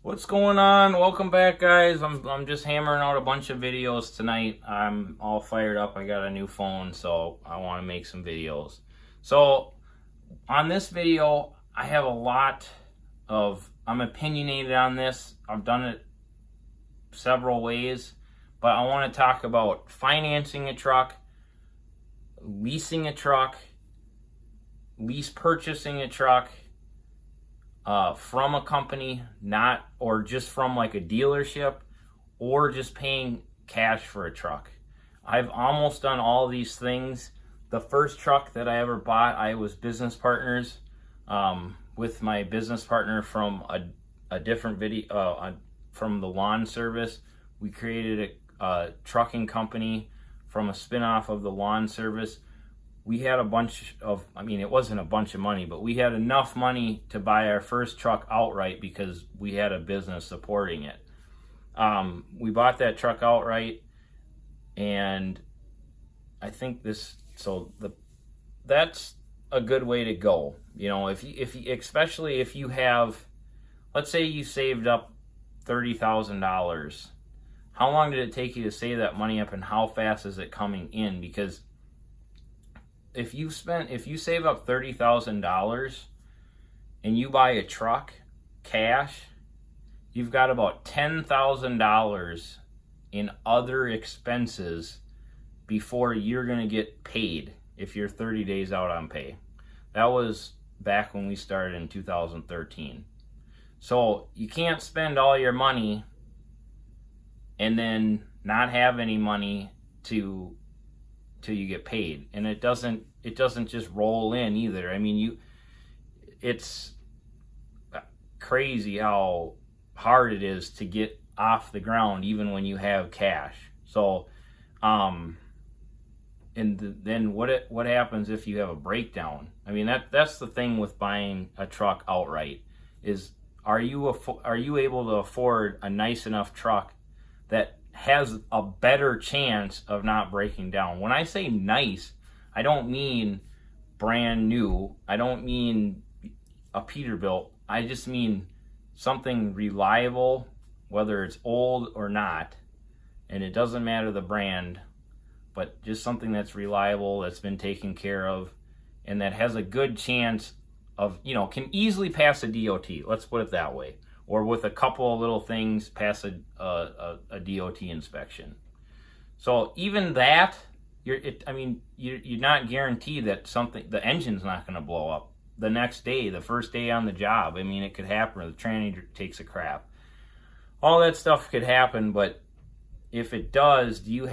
What's going on? Welcome back, guys. I'm just hammering out a bunch of videos tonight. I'm all fired up. I got a new phone, so I want to make some videos. So on this video, I have a lot of, I'm opinionated on this. I've done it several ways, but I want to talk about financing a truck, leasing a truck, lease purchasing a truck, from a company, not, or just from like a dealership, or just paying cash for a truck. I've almost done all these things. The first truck that I ever bought, I was business partners with my business partner from a different video, from the lawn service. We created a trucking company from a spinoff of the lawn service. We had a bunch of, it wasn't a bunch of money, but we had enough money to buy our first truck outright because we had a business supporting it. We bought that truck outright, and I think that's a good way to go. You know, if you, especially if you have, let's say you saved up $30,000. How long did it take you to save that money up, and how fast is it coming in? Because if you save up $30,000 and you buy a truck cash, you've got about $10,000 in other expenses before you're going to get paid if you're 30 days out on pay. That was back when we started in 2013. So you can't spend all your money and then not have any money till you get paid. And it doesn't just roll in either. It's crazy how hard it is to get off the ground even when you have cash. So then what happens if you have a breakdown? That's the thing with buying a truck outright, is are you able to afford a nice enough truck that has a better chance of not breaking down? When I say nice, I don't mean brand new. I don't mean a Peterbilt. I just mean something reliable, whether it's old or not, and it doesn't matter the brand, but just something that's reliable, that's been taken care of, and that has a good chance of, can easily pass a DOT. Let's put it that way. Or with a couple of little things pass a DOT inspection. So even that, you're not guaranteed that the engine's not going to blow up the next day, the first day on the job. It could happen, or the tranny takes a crap. All that stuff could happen, but if it does, did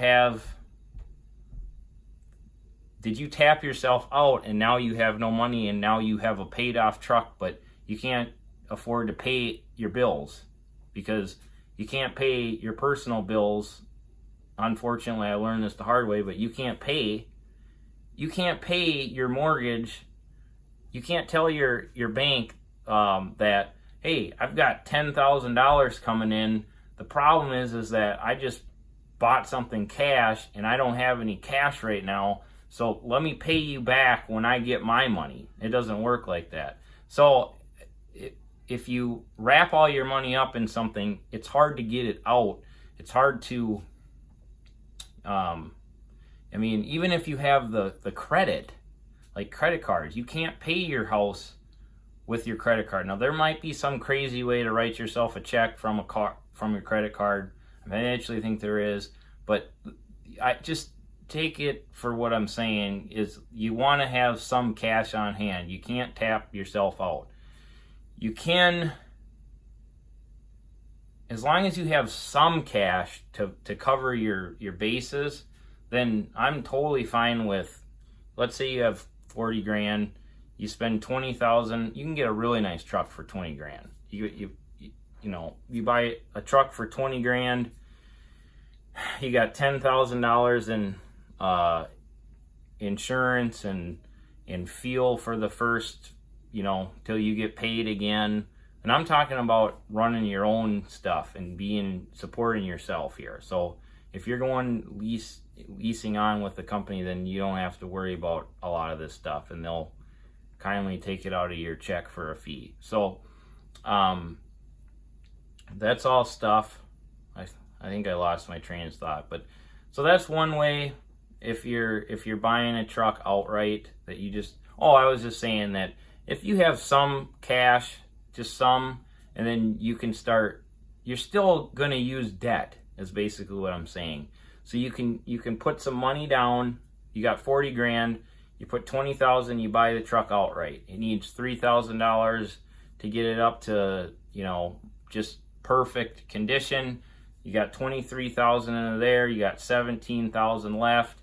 you tap yourself out and now you have no money, and now you have a paid off truck, but you can't afford to pay your bills because you can't pay your personal bills? Unfortunately, I learned this the hard way, but you can't pay your mortgage. You can't tell your bank that, hey, I've got $10,000 coming in. The problem is that I just bought something cash and I don't have any cash right now, so let me pay you back when I get my money. It doesn't work like that. So if you wrap all your money up in something, it's hard to get it out. It's hard to, even if you have the credit, like credit cards, you can't pay your house with your credit card. Now, there might be some crazy way to write yourself a check from your credit card. I actually think there is, but I just take it for what I'm saying is you want to have some cash on hand. You can't tap yourself out. You can, as long as you have some cash to cover your bases, then I'm totally fine with, let's say you have 40 grand, you spend 20,000, you can get a really nice truck for 20 grand. You buy a truck for 20 grand, you got $10,000 in insurance and fuel for the first, till you get paid again. And I'm talking about running your own stuff and supporting yourself here. So if you're going leasing on with the company, then you don't have to worry about a lot of this stuff, and they'll kindly take it out of your check for a fee. So that's all stuff. I think I lost my train of thought, but so that's one way. If you're buying a truck outright, that you just, I was just saying that if you have some cash, just some, and then you can start, you're still going to use debt, is basically what I'm saying. So you can put some money down. You got 40 grand, you put 20,000, you buy the truck outright. It needs $3,000 to get it up to, just perfect condition. You got 23,000 in there, you got 17,000 left.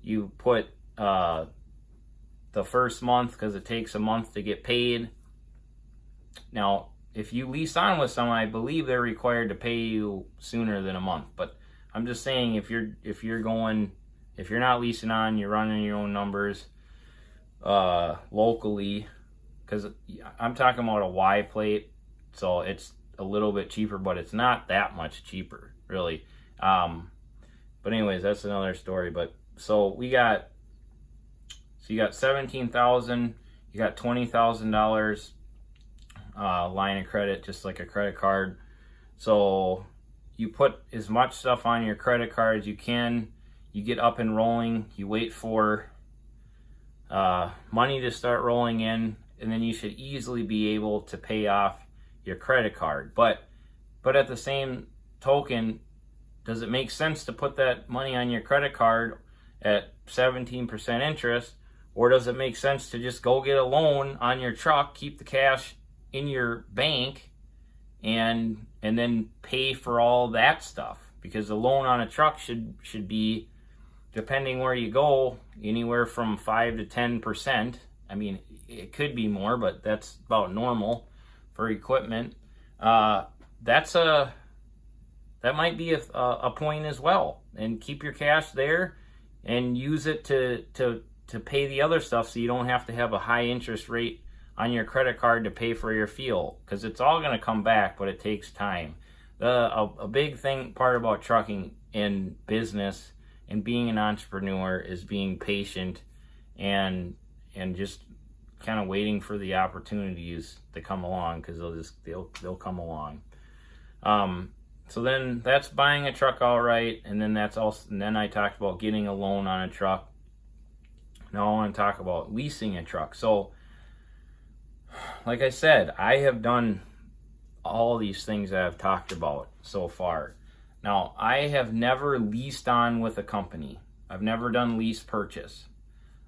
You put the first month, because it takes a month to get paid. Now, if you lease on with someone, I believe they're required to pay you sooner than a month. But I'm just saying, if you're not leasing on, you're running your own numbers locally, because I'm talking about a Y plate, so it's a little bit cheaper, but it's not that much cheaper, really. But anyways, that's another story. But so you got 17,000, you got $20,000 line of credit, just like a credit card. So you put as much stuff on your credit card as you can. You get up and rolling. You wait for money to start rolling in, and then you should easily be able to pay off your credit card. But at the same token, does it make sense to put that money on your credit card at 17% interest, or does it make sense to just go get a loan on your truck, keep the cash in your bank, and then pay for all that stuff? Because the loan on a truck should be, depending where you go, anywhere from 5 to 10%. I mean, it could be more, but that's about normal for equipment. That might be a point as well. And keep your cash there and use it to pay the other stuff, so you don't have to have a high interest rate on your credit card to pay for your fuel, because it's all going to come back, but it takes time. A big part about trucking and business and being an entrepreneur is being patient and just kind of waiting for the opportunities to come along, because they'll come along. So then that's buying a truck outright, and then then I talked about getting a loan on a truck. Now I want to talk about leasing a truck. So, like I said, I have done all these things that I've talked about so far. Now, I have never leased on with a company. I've never done lease purchase.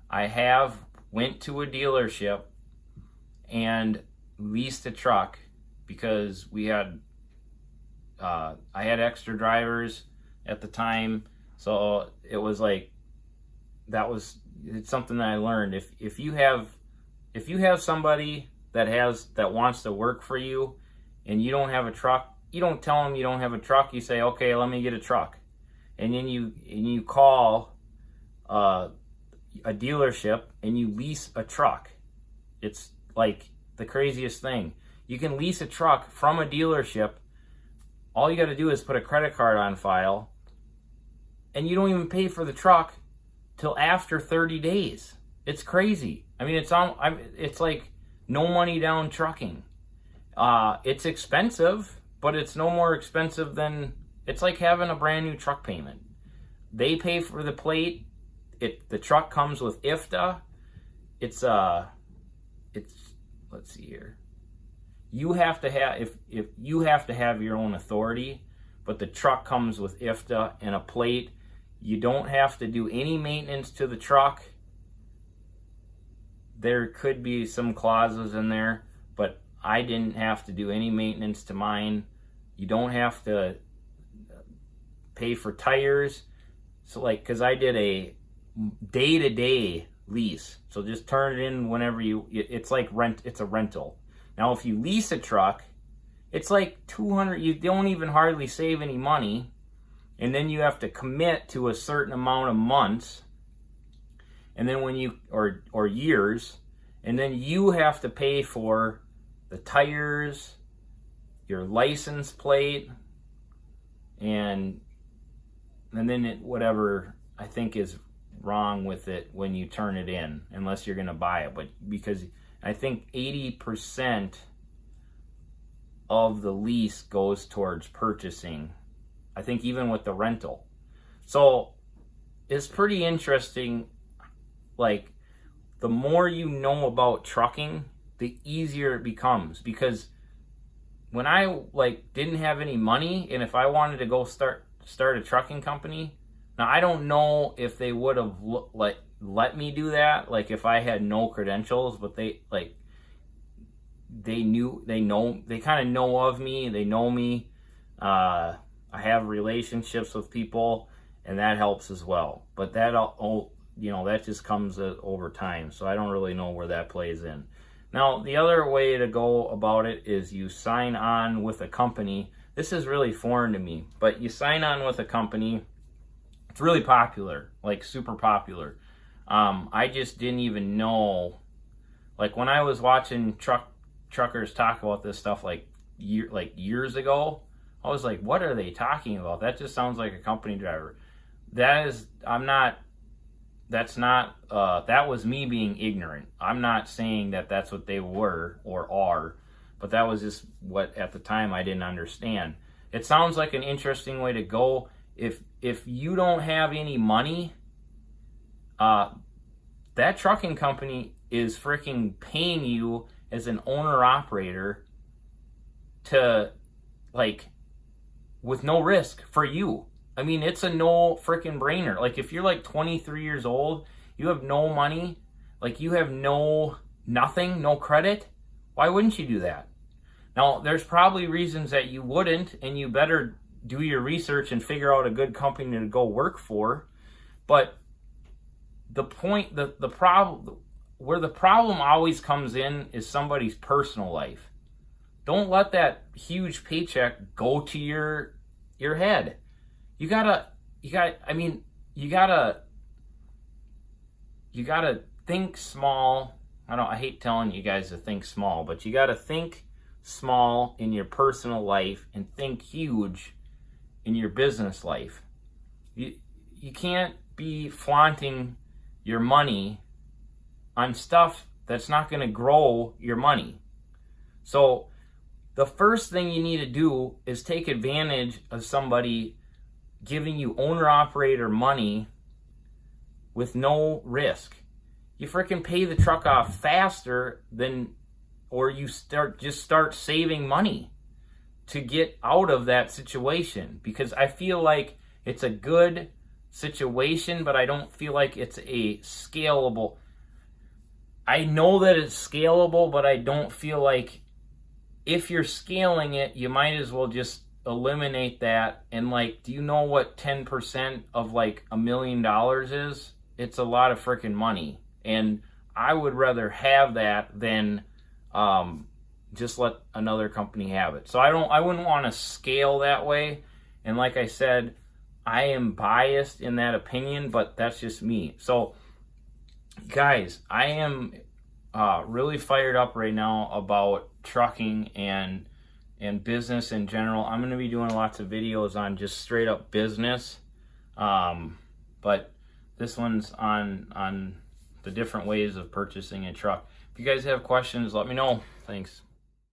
I have went to a dealership and leased a truck because I had extra drivers at the time. So it was like, it's something that I learned. If you have somebody that wants to work for you and you don't have a truck, you don't tell them you don't have a truck. You say, okay, let me get a truck. And then you call a dealership and you lease a truck. It's like the craziest thing. You can lease a truck from a dealership. All you got to do is put a credit card on file, and you don't even pay for the truck till after 30 days. It's crazy. I mean, it's like no money down trucking. It's expensive, but it's no more expensive than, it's like having a brand new truck payment. They pay for the plate. The truck comes with IFTA. It's let's see here. You have to have, if you have to have your own authority, but the truck comes with IFTA and a plate. You don't have to do any maintenance to the truck. There could be some clauses in there, but I didn't have to do any maintenance to mine. You don't have to pay for tires. So because I did a day-to-day lease. So just turn it in whenever it's like it's a rental. Now, if you lease a truck, it's like $200, you don't even hardly save any money. And then you have to commit to a certain amount of months. And then or years, and then you have to pay for the tires, your license plate, and then whatever I think is wrong with it when you turn it in, unless you're going to buy it. But because I think 80% of the lease goes towards purchasing. I think even with the rental. So it's pretty interesting. Like, the more you know about trucking, the easier it becomes. Because when I like didn't have any money, and if I wanted to go start a trucking company, now I don't know if they would have let me do that, like if I had no credentials, but they kind of know of me, they know me. I have relationships with people, and that helps as well. But that just comes over time, so I don't really know where that plays in. Now, the other way to go about it is you sign on with a company. This is really foreign to me, but you sign on with a company. It's really popular, like super popular. I just didn't even know. Like, when I was watching truckers talk about this stuff years ago, I was like, what are they talking about? That just sounds like a company driver. That was me being ignorant. I'm not saying that that's what they were or are, but that was just what at the time I didn't understand. It sounds like an interesting way to go. If you don't have any money, that trucking company is freaking paying you as an owner-operator to, like, with no risk for you. I mean, it's a no freaking brainer. Like, if you're like 23 years old, you have no money, like you have nothing, no credit, why wouldn't you do that? Now, there's probably reasons that you wouldn't, and you better do your research and figure out a good company to go work for. But the point, the problem, where the problem always comes in is somebody's personal life. Don't let that huge paycheck go to your head. You gotta think small. I hate telling you guys to think small, but you gotta think small in your personal life and think huge in your business life. You can't be flaunting your money on stuff that's not going to grow your money. So the first thing you need to do is take advantage of somebody giving you owner-operator money with no risk. You freaking pay the truck off faster or you start saving money to get out of that situation, because I feel like it's a good situation, but I don't feel like it's a scalable. I know that it's scalable, but I don't feel like if you're scaling it, you might as well just eliminate that. And like, do you know what 10% of like $1 million is? It's a lot of freaking money. And I would rather have that than just let another company have it. So I wouldn't want to scale that way. And like I said, I am biased in that opinion, but that's just me. So guys, I am really fired up right now about trucking and business in general. I'm going to be doing lots of videos on just straight up business. But this one's on the different ways of purchasing a truck. If you guys have questions, let me know. Thanks.